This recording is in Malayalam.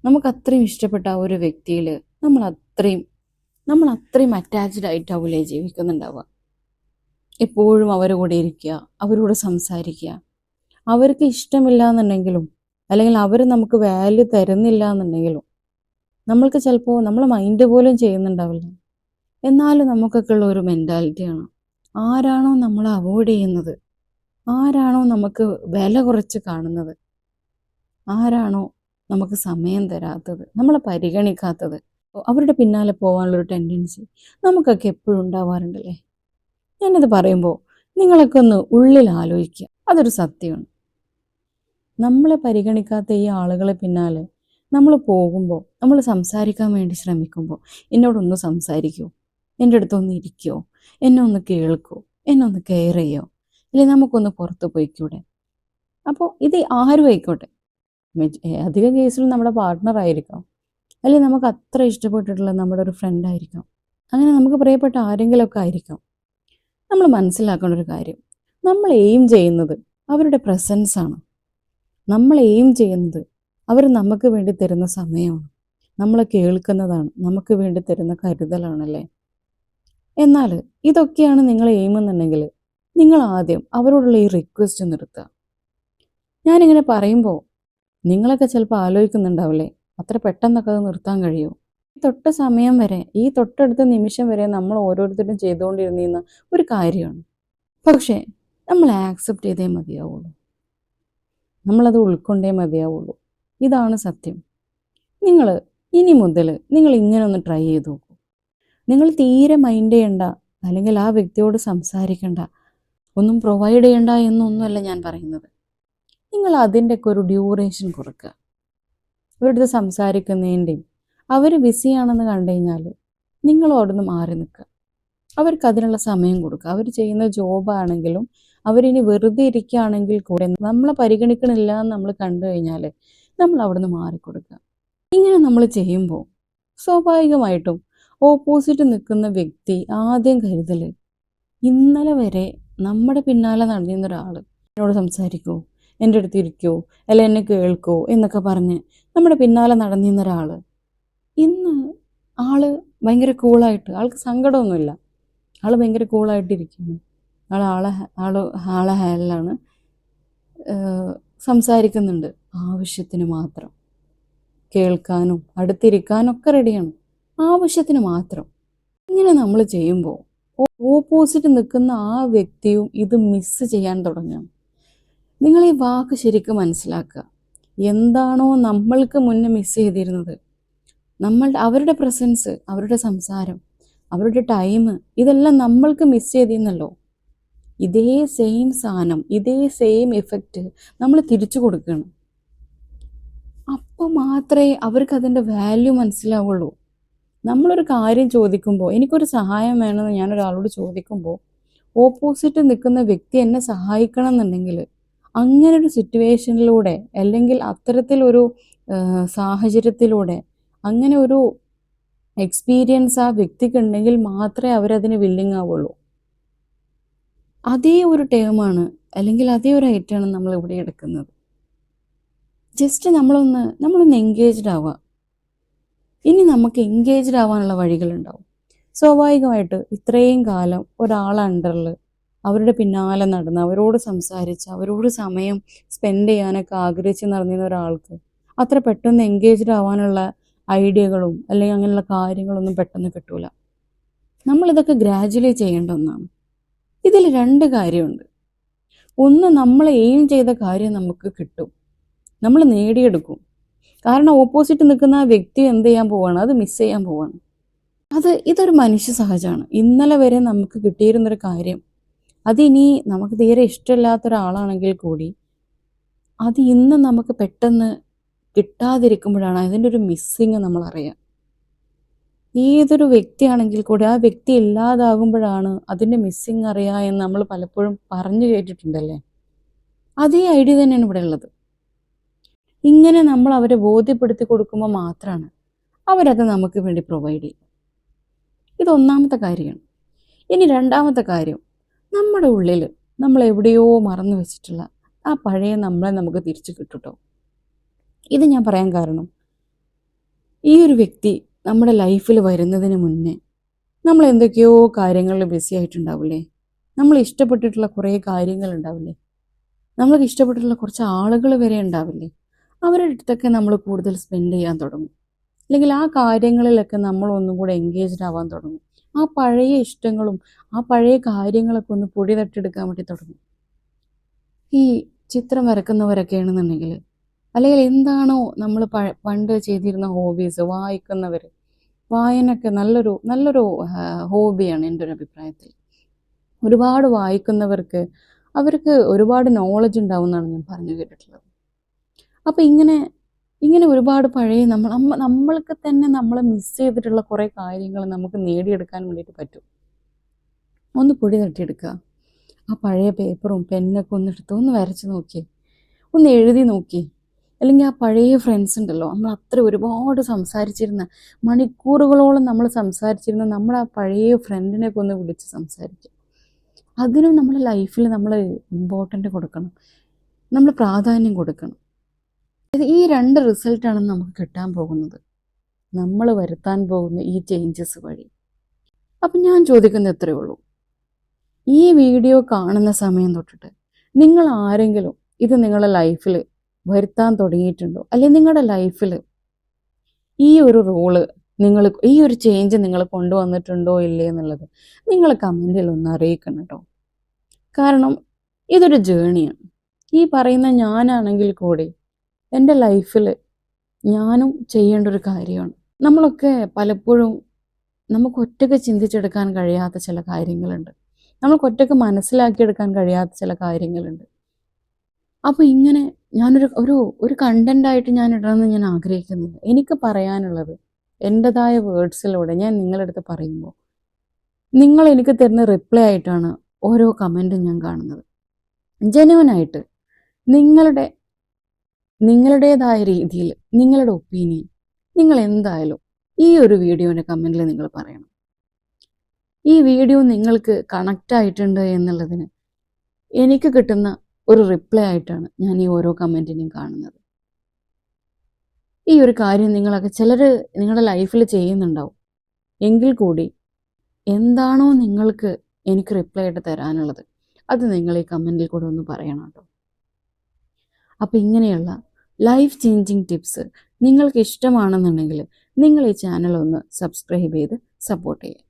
നമുക്ക് അത്രയും ഇഷ്ടപ്പെട്ട ആ ഒരു വ്യക്തിയിൽ നമ്മൾ അത്രയും നമ്മൾ അത്രയും അറ്റാച്ച്ഡ് ആയിട്ടാവില്ലേ ജീവിക്കുന്നുണ്ടാവുക. എപ്പോഴും അവരുടെ കൂടെ ഇരിക്കുക, അവരോട് സംസാരിക്കുക. അവർക്ക് ഇഷ്ടമില്ല എന്നുണ്ടെങ്കിലും അല്ലെങ്കിൽ അവർ നമുക്ക് വാല്യൂ തരുന്നില്ല എന്നുണ്ടെങ്കിലും നമ്മൾക്ക് ചിലപ്പോൾ നമ്മൾ മൈൻഡ് പോലും ചെയ്യുന്നുണ്ടാവില്ല. എന്നാലും നമുക്കൊക്കെ ഉള്ള ഒരു മെൻറ്റാലിറ്റിയാണ്, ആരാണോ നമ്മളെ അവോയ്ഡ് ചെയ്യുന്നത്, ആരാണോ നമുക്ക് വില കുറച്ച് കാണുന്നത്, ആരാണോ നമുക്ക് സമയം തരാത്തത്, നമ്മളെ പരിഗണിക്കാത്തത്, അവരുടെ പിന്നാലെ പോകാനുള്ളൊരു ടെൻഡൻസി നമുക്കൊക്കെ എപ്പോഴും ഉണ്ടാവാറുണ്ടല്ലേ. ഞാനിത് പറയുമ്പോൾ നിങ്ങളൊക്കെ ഒന്ന് ഉള്ളിൽ ആലോചിക്കുക, അതൊരു സത്യമാണ്. നമ്മളെ പരിഗണിക്കാത്ത ഈ ആളുകളെ പിന്നാലെ നമ്മൾ പോകുമ്പോൾ, നമ്മൾ സംസാരിക്കാൻ വേണ്ടി ശ്രമിക്കുമ്പോൾ, എന്നോടൊന്ന് സംസാരിക്കുമോ, എൻ്റെ അടുത്തൊന്ന് ഇരിക്കുമോ, എന്നെ ഒന്ന് കേൾക്കുമോ, എന്നെ ഒന്ന് കെയർ ചെയ്യുമോ, ഇല്ലെങ്കിൽ നമുക്കൊന്ന് പുറത്ത് പോയിക്കൂടെ. അപ്പോൾ ഇത് ആരും ആയിക്കോട്ടെ, അധിക കേസിലും നമ്മുടെ പാർട്ട്ണർ ആയിരിക്കാം, അല്ലെങ്കിൽ നമുക്ക് അത്ര ഇഷ്ടപ്പെട്ടിട്ടുള്ള നമ്മുടെ ഒരു ഫ്രണ്ട് ആയിരിക്കാം, അങ്ങനെ നമുക്ക് പ്രിയപ്പെട്ട ആരെങ്കിലുമൊക്കെ ആയിരിക്കാം. നമ്മൾ മനസ്സിലാക്കേണ്ട ഒരു കാര്യം, നമ്മൾ എയിം ചെയ്യുന്നത് അവരുടെ പ്രസൻസാണ്. നമ്മൾ എയിം ചെയ്യുന്നത് അവർ നമുക്ക് വേണ്ടി തരുന്ന സമയമാണ്, നമ്മളെ കേൾക്കുന്നതാണ്, നമുക്ക് വേണ്ടി തരുന്ന കരുതലാണല്ലേ. എന്നാൽ ഇതൊക്കെയാണ് നിങ്ങൾ എയിം എന്നുണ്ടെങ്കിൽ നിങ്ങൾ ആദ്യം അവരോടുള്ള ഈ റിക്വസ്റ്റ് നിർത്തുക. ഞാനിങ്ങനെ പറയുമ്പോൾ നിങ്ങളൊക്കെ ചിലപ്പോൾ ആലോചിക്കുന്നുണ്ടാവില്ലേ, അത്ര പെട്ടെന്നൊക്കെ അത് നിർത്താൻ കഴിയുമോ? തൊട്ട സമയം വരെ, ഈ തൊട്ടടുത്ത നിമിഷം വരെ നമ്മൾ ഓരോരുത്തരും ചെയ്തുകൊണ്ടിരുന്ന ഒരു കാര്യമാണ്. പക്ഷേ നമ്മൾ ആക്സെപ്റ്റ് ചെയ്തേ മതിയാവുള്ളൂ, നമ്മളത് ഉൾക്കൊണ്ടേ മതിയാവുള്ളൂ. ഇതാണ് സത്യം. നിങ്ങൾ ഇനി മുതൽ നിങ്ങൾ ഇങ്ങനെ ഒന്ന് ട്രൈ ചെയ്ത് നോക്കൂ. നിങ്ങൾ തീരെ മൈൻഡ് ചെയ്യണ്ട, അല്ലെങ്കിൽ ആ വ്യക്തിയോട് സംസാരിക്കണ്ട, ഒന്നും പ്രൊവൈഡ് ചെയ്യണ്ട എന്നൊന്നുമല്ല ഞാൻ പറയുന്നത്. നിങ്ങൾ അതിൻ്റെയൊക്കെ ഒരു ഡ്യൂറേഷൻ കൊടുക്കുക. ഇവരുടെ സംസാരിക്കുന്നതിൻ്റെയും അവർ ബിസിയാണെന്ന് കണ്ടു കഴിഞ്ഞാൽ നിങ്ങൾ അവിടുന്ന് മാറി നിൽക്കുക. അവർക്ക് അതിനുള്ള സമയം കൊടുക്കുക. അവർ ചെയ്യുന്ന ജോബാണെങ്കിലും അവരിനി വെറുതെ ഇരിക്കുകയാണെങ്കിൽ കൂടെ നമ്മളെ പരിഗണിക്കണില്ല എന്ന് നമ്മൾ കണ്ടു കഴിഞ്ഞാൽ നമ്മൾ അവിടുന്ന് മാറിക്കൊടുക്കുക. ഇങ്ങനെ നമ്മൾ ചെയ്യുമ്പോൾ സ്വാഭാവികമായിട്ടും ഓപ്പോസിറ്റ് നിൽക്കുന്ന വ്യക്തി ആദ്യം കരുതൽ, ഇന്നലെ വരെ നമ്മുടെ പിന്നാലെ നടന്നിരുന്ന ഒരാൾ എന്നോട് സംസാരിക്കുമോ, എൻ്റെ അടുത്ത് ഇരിക്കുമോ, അല്ല എന്നെ കേൾക്കുമോ എന്നൊക്കെ പറഞ്ഞ് നമ്മുടെ പിന്നാലെ നടന്നിരുന്ന ഒരാൾ ഇന്ന് ആള് ഭയങ്കര കൂളായിട്ട്, ആൾക്ക് സങ്കടമൊന്നുമില്ല, ആൾ ഭയങ്കര കൂളായിട്ടിരിക്കുന്നു, ആളെ ഹാലിലാണ്, സംസാരിക്കുന്നുണ്ട്, ആവശ്യത്തിന് മാത്രം, കേൾക്കാനും അടുത്തിരിക്കാനും ഒക്കെ റെഡിയാണ്, ആവശ്യത്തിന് മാത്രം. ഇങ്ങനെ നമ്മൾ ചെയ്യുമ്പോൾ ഓപ്പോസിറ്റ് നിൽക്കുന്ന ആ വ്യക്തിയും ഇത് മിസ് ചെയ്യാൻ തുടങ്ങും. നിങ്ങൾ ഈ വാക്ക് ശരിക്കും മനസ്സിലാക്കുക. എന്താണോ നമ്മൾക്ക് മുന്നേ മിസ് ചെയ്തിരുന്നത്, അവരുടെ പ്രസൻസ്, അവരുടെ സംസാരം, അവരുടെ ടൈം, ഇതെല്ലാം നമ്മൾക്ക് മിസ് ചെയ്തിരുന്നല്ലോ. ഇതേ സെയിം സാധനം, ഇതേ സെയിം എഫക്റ്റ് നമ്മൾ തിരിച്ചു കൊടുക്കണം. അപ്പോൾ മാത്രമേ അവർക്ക് അതിൻ്റെ വാല്യൂ മനസ്സിലാവുള്ളൂ. നമ്മളൊരു കാര്യം ചോദിക്കുമ്പോൾ, എനിക്കൊരു സഹായം വേണമെന്ന് ഞാനൊരാളോട് ചോദിക്കുമ്പോൾ ഓപ്പോസിറ്റ് നിൽക്കുന്ന വ്യക്തി എന്നെ സഹായിക്കണം എന്നുണ്ടെങ്കിൽ അങ്ങനെ ഒരു സിറ്റുവേഷനിലൂടെ, അല്ലെങ്കിൽ അത്തരത്തിലൊരു സാഹചര്യത്തിലൂടെ, അങ്ങനെ ഒരു എക്സ്പീരിയൻസ് ആ വ്യക്തിക്ക് ഉണ്ടെങ്കിൽ മാത്രമേ അവരതിന് വില്ലിങ് ആവുള്ളൂ. അതേ ഒരു ടേമാണ്, അല്ലെങ്കിൽ അതേ ഒരു ഐറ്റമാണ് നമ്മൾ ഇവിടെ എടുക്കുന്നത്. ജസ്റ്റ് നമ്മളൊന്ന് എൻഗേജ്ഡ് ആവുക. ഇനി നമുക്ക് എൻഗേജ്ഡ് ആവാനുള്ള വഴികളുണ്ടാവും. സ്വാഭാവികമായിട്ട് ഇത്രയും കാലം ഒരാൾ അണ്ടറിൽ അവരുടെ പിന്നാലെ നടന്ന്, അവരോട് സംസാരിച്ച്, അവരോട് സമയം സ്പെൻഡ് ചെയ്യാനൊക്കെ ആഗ്രഹിച്ച് നടന്നിരുന്ന ഒരാൾക്ക് അത്ര പെട്ടെന്ന് എൻഗേജ്ഡ് ആവാനുള്ള ഐഡിയകളും അല്ലെങ്കിൽ അങ്ങനെയുള്ള കാര്യങ്ങളൊന്നും പെട്ടെന്ന് കിട്ടൂല. നമ്മളിതൊക്കെ ഗ്രാജുവലി ചെയ്യേണ്ട ഒന്നാണ്. ഇതിൽ രണ്ട് കാര്യമുണ്ട്. ഒന്ന്, നമ്മൾ എയിം ചെയ്ത കാര്യം നമുക്ക് കിട്ടും, നമ്മൾ നേടിയെടുക്കും. കാരണം ഓപ്പോസിറ്റ് നിൽക്കുന്ന ആ വ്യക്തി എന്ത് ചെയ്യാൻ പോവാണ്, അത് മിസ് ചെയ്യാൻ പോവാണ്. ഇതൊരു മനുഷ്യ സഹജമാണ്. ഇന്നലെ വരെ നമുക്ക് കിട്ടിയിരുന്നൊരു കാര്യം അതിനി നമുക്ക് തീരെ ഇഷ്ടമില്ലാത്ത ഒരാളാണെങ്കിൽ കൂടി അത് ഇന്ന് നമുക്ക് പെട്ടെന്ന് കിട്ടാതിരിക്കുമ്പോഴാണ് അതിൻ്റെ ഒരു മിസ്സിങ് നമ്മൾ അറിയാം. ഏതൊരു വ്യക്തിയാണെങ്കിൽ കൂടി ആ വ്യക്തി ഇല്ലാതാകുമ്പോഴാണ് അതിൻ്റെ മിസ്സിങ് അറിയുക എന്ന് നമ്മൾ പലപ്പോഴും പറഞ്ഞു കേട്ടിട്ടുണ്ടല്ലേ. അതേ ഐഡിയ തന്നെയാണ് ഇവിടെ ഉള്ളത്. ഇങ്ങനെ നമ്മൾ അവരെ ബോധ്യപ്പെടുത്തി കൊടുക്കുമ്പോൾ മാത്രമാണ് അവരത് നമുക്ക് വേണ്ടി പ്രൊവൈഡ് ചെയ്യും. ഇത് ഒന്നാമത്തെ കാര്യമാണ്. ഇനി രണ്ടാമത്തെ കാര്യം, നമ്മുടെ ഉള്ളിൽ നമ്മൾ എവിടെയോ മറന്നു വെച്ചിട്ടുള്ള ആ പഴയ നമ്മളെ നമുക്ക് തിരിച്ചു കിട്ടുട്ടോ. ഇത് ഞാൻ പറയാൻ കാരണം, ഈ ഒരു വ്യക്തി നമ്മുടെ ലൈഫിൽ വരുന്നതിന് മുന്നേ നമ്മൾ എന്തൊക്കെയോ കാര്യങ്ങളിൽ ബിസി ആയിട്ടുണ്ടാവില്ലേ? നമ്മൾ ഇഷ്ടപ്പെട്ടിട്ടുള്ള കുറേ കാര്യങ്ങൾ ഉണ്ടാവില്ലേ? നമ്മൾക്ക് ഇഷ്ടപ്പെട്ടിട്ടുള്ള കുറച്ച് ആളുകൾ വരെ ഉണ്ടാവില്ലേ? അവരുടെ അടുത്തൊക്കെ നമ്മൾ കൂടുതൽ സ്പെൻഡ് ചെയ്യാൻ തുടങ്ങും. അല്ലെങ്കിൽ ആ കാര്യങ്ങളിലൊക്കെ നമ്മൾ ഒന്നും കൂടെ എൻഗേജ്ഡ് ആവാൻ തുടങ്ങും. ആ പഴയ ഇഷ്ടങ്ങളും ആ പഴയ കാര്യങ്ങളൊക്കെ ഒന്ന് പൊടി തട്ടിയെടുക്കാൻ വേണ്ടി തുടങ്ങും. ഈ ചിത്രം വരക്കുന്നവരൊക്കെ ആണെന്നുണ്ടെങ്കിൽ, അല്ലെങ്കിൽ എന്താണോ നമ്മൾ പണ്ട് ചെയ്തിരുന്ന ഹോബീസ്, വായിക്കുന്നവർ, വായനയൊക്കെ നല്ലൊരു നല്ലൊരു ഹോബിയാണ് എൻ്റെ ഒരു അഭിപ്രായത്തിൽ. ഒരുപാട് വായിക്കുന്നവർക്ക് അവർക്ക് ഒരുപാട് നോളജ് ഉണ്ടാവും എന്നാണ് ഞാൻ പറഞ്ഞു കേട്ടിട്ടുള്ളത്. അപ്പം ഇങ്ങനെ ഒരുപാട് പഴയ നമ്മൾക്ക് തന്നെ നമ്മളെ മിസ് ചെയ്തിട്ടുള്ള കുറേ കാര്യങ്ങൾ നമുക്ക് നേടിയെടുക്കാൻ വേണ്ടിയിട്ട് പറ്റും. ഒന്ന് പൊടി തട്ടിയെടുക്കുക. ആ പഴയ പേപ്പറും പെന്നൊക്കെ ഒന്നെടുത്ത് ഒന്ന് വരച്ച് നോക്കി, ഒന്ന് എഴുതി നോക്കി. അല്ലെങ്കിൽ ആ പഴയ ഫ്രണ്ട്സ് ഉണ്ടല്ലോ, നമ്മൾ അത്ര ഒരുപാട് സംസാരിച്ചിരുന്ന, മണിക്കൂറുകളോളം നമ്മൾ സംസാരിച്ചിരുന്ന നമ്മുടെ ആ പഴയ ഫ്രണ്ടിനെയൊക്കെ ഒന്ന് വിളിച്ച് സംസാരിക്കുക. അതിനും നമ്മുടെ ലൈഫിൽ നമ്മൾ ഇമ്പോർട്ടൻ്റ് കൊടുക്കണം, നമ്മൾ പ്രാധാന്യം കൊടുക്കണം. ഈ 2 റിസൾട്ടാണ് നമുക്ക് കിട്ടാൻ പോകുന്നത്, നമ്മൾ വരുത്താൻ പോകുന്ന ഈ ചേഞ്ചസ് വഴി. അപ്പം ഞാൻ ചോദിക്കുന്നത് ഇത്രയേ ഉള്ളൂ, ഈ വീഡിയോ കാണുന്ന സമയം തൊട്ടിട്ട് നിങ്ങൾ ആരെങ്കിലും ഇത് നിങ്ങളുടെ ലൈഫിൽ വരുത്താൻ തുടങ്ങിയിട്ടുണ്ടോ? അല്ലെങ്കിൽ നിങ്ങളുടെ ലൈഫിൽ ഈ ഒരു റോള് ഈ ഒരു ചേഞ്ച് നിങ്ങൾ കൊണ്ടുവന്നിട്ടുണ്ടോ ഇല്ലേ എന്നുള്ളത് നിങ്ങൾ കമൻറ്റിൽ ഒന്ന് അറിയിക്കണം കേട്ടോ. കാരണം ഇതൊരു ജേണിയാണ്. ഈ പറയുന്ന ഞാനാണെങ്കിൽ കൂടി എൻ്റെ ലൈഫിൽ ഞാനും ചെയ്യേണ്ട ഒരു കാര്യമാണ്. നമ്മളൊക്കെ പലപ്പോഴും നമുക്ക് ഒറ്റയ്ക്ക് ചിന്തിച്ചെടുക്കാൻ കഴിയാത്ത ചില കാര്യങ്ങളുണ്ട്, നമുക്ക് ഒറ്റയ്ക്ക് മനസ്സിലാക്കിയെടുക്കാൻ കഴിയാത്ത ചില കാര്യങ്ങളുണ്ട്. അപ്പോൾ ഇങ്ങനെ ഞാനൊരു ഒരു കണ്ടൻ്റായിട്ട് ഞാൻ ഇടണമെന്ന് ഞാൻ ആഗ്രഹിക്കുന്നില്ല. എനിക്ക് പറയാനുള്ളത് എൻ്റെതായ വേർഡ്സിലൂടെ ഞാൻ നിങ്ങളുടെ അടുത്ത് പറയുമ്പോൾ നിങ്ങൾ എനിക്ക് തരുന്ന റിപ്ലൈ ആയിട്ടാണ് ഓരോ കമൻറ്റും ഞാൻ കാണുന്നത്. ജെന്യുവനായിട്ട് നിങ്ങളുടേതായ രീതിയിൽ നിങ്ങളുടെ ഒപ്പീനിയൻ നിങ്ങൾ എന്തായാലും ഈ ഒരു വീഡിയോൻ്റെ കമൻറ്റിൽ നിങ്ങൾ പറയണം. ഈ വീഡിയോ നിങ്ങൾക്ക് കണക്റ്റ് ആയിട്ടുണ്ട് എന്നുള്ളതിന് എനിക്ക് കിട്ടുന്ന ഒരു റിപ്ലൈ ആയിട്ടാണ് ഞാൻ ഈ ഓരോ കമൻറ്റിനെയും കാണുന്നത്. ഈ ഒരു കാര്യം നിങ്ങളൊക്കെ ചിലർ നിങ്ങളുടെ ലൈഫിൽ ചെയ്യുന്നുണ്ടാവും. എങ്കിൽ കൂടി എന്താണോ നിങ്ങൾക്ക് എനിക്ക് റിപ്ലൈ ആയിട്ട് തരാനുള്ളത് അത് നിങ്ങൾ ഈ കമൻറ്റിൽ കൂടെ ഒന്ന് പറയണം കേട്ടോ. അപ്പോൾ ഇങ്ങനെയുള്ള ലൈഫ് ചേഞ്ചിങ് ടിപ്സ് നിങ്ങൾക്ക് ഇഷ്ടമാണെന്നുണ്ടെങ്കിൽ നിങ്ങൾ ഈ ചാനൽ ഒന്ന് സബ്സ്ക്രൈബ് ചെയ്ത് സപ്പോർട്ട് ചെയ്യുക.